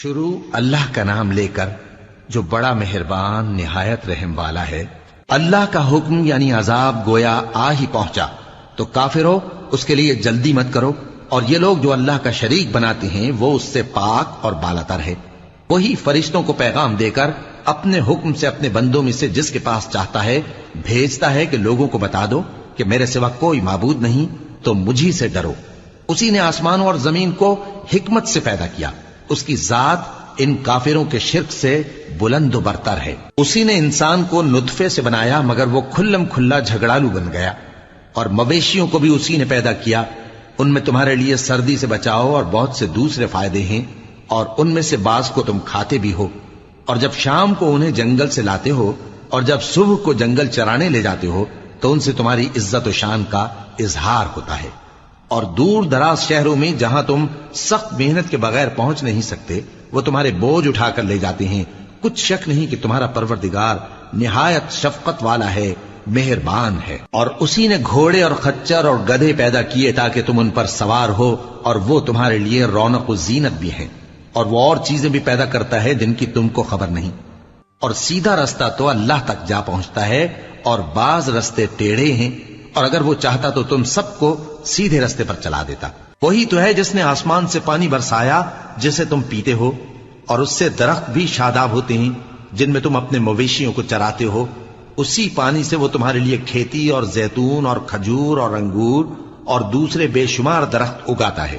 شروع اللہ کا نام لے کر جو بڑا مہربان نہایت رحم والا ہے۔ اللہ کا حکم یعنی عذاب گویا آ ہی پہنچا تو کافروں اس کے لیے جلدی مت کرو، اور یہ لوگ جو اللہ کا شریک بناتے ہیں وہ اس سے پاک اور بالاتر ہے۔ وہی فرشتوں کو پیغام دے کر اپنے حکم سے اپنے بندوں میں سے جس کے پاس چاہتا ہے بھیجتا ہے کہ لوگوں کو بتا دو کہ میرے سوا کوئی معبود نہیں، تو مجھی سے ڈرو۔ اسی نے آسمانوں اور زمین کو حکمت سے پیدا کیا، اس کی ذات ان کافروں کے شرک سے بلند و برتر ہے۔ اسی نے انسان کو نطفے سے بنایا مگر وہ کھلم کھلا جھگڑالو بن گیا، اور مویشیوں کو بھی اسی نے پیدا کیا، ان میں تمہارے لیے سردی سے بچاؤ اور بہت سے دوسرے فائدے ہیں، اور ان میں سے بعض کو تم کھاتے بھی ہو۔ اور جب شام کو انہیں جنگل سے لاتے ہو اور جب صبح کو جنگل چرانے لے جاتے ہو تو ان سے تمہاری عزت و شان کا اظہار ہوتا ہے۔ اور دور دراز شہروں میں جہاں تم سخت محنت کے بغیر پہنچ نہیں سکتے وہ تمہارے بوجھ اٹھا کر لے جاتے ہیں۔ کچھ شک نہیں کہ تمہارا پروردگار نہایت شفقت والا ہے، مہربان ہے۔ اور اسی نے گھوڑے اور خچر اور گدھے پیدا کیے تاکہ تم ان پر سوار ہو، اور وہ تمہارے لیے رونق و زینت بھی ہیں۔ اور وہ اور چیزیں بھی پیدا کرتا ہے جن کی تم کو خبر نہیں۔ اور سیدھا رستہ تو اللہ تک جا پہنچتا ہے، اور بعض رستے ٹیڑھے ہیں، اور اگر وہ چاہتا تو تم سب کو سیدھے رستے پر چلا دیتا۔ وہی تو ہے جس نے آسمان سے پانی برسایا جسے تم پیتے ہو، اور اس سے درخت بھی شاداب ہوتے ہیں جن میں تم اپنے مویشیوں کو چراتے ہو۔ اسی پانی سے وہ تمہارے لیے کھیتی اور زیتون اور کھجور اور انگور اور دوسرے بے شمار درخت اگاتا ہے،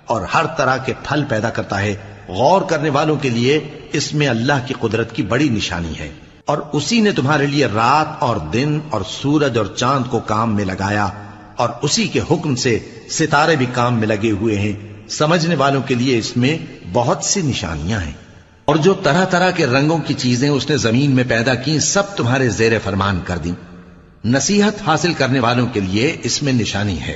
اور ہر طرح کے پھل پیدا کرتا ہے۔ غور کرنے والوں کے لیے اس میں اللہ کی قدرت کی بڑی نشانی ہے۔ اور اسی نے تمہارے لیے رات اور دن اور سورج اور چاند کو کام میں لگایا، اور اسی کے حکم سے ستارے بھی کام میں لگے ہوئے ہیں۔ سمجھنے والوں کے لیے اس میں بہت سی نشانیاں ہیں۔ اور جو طرح طرح کے رنگوں کی چیزیں اس نے زمین میں پیدا کی سب تمہارے زیر فرمان کر دیں۔ نصیحت حاصل کرنے والوں کے لیے اس میں نشانی ہے۔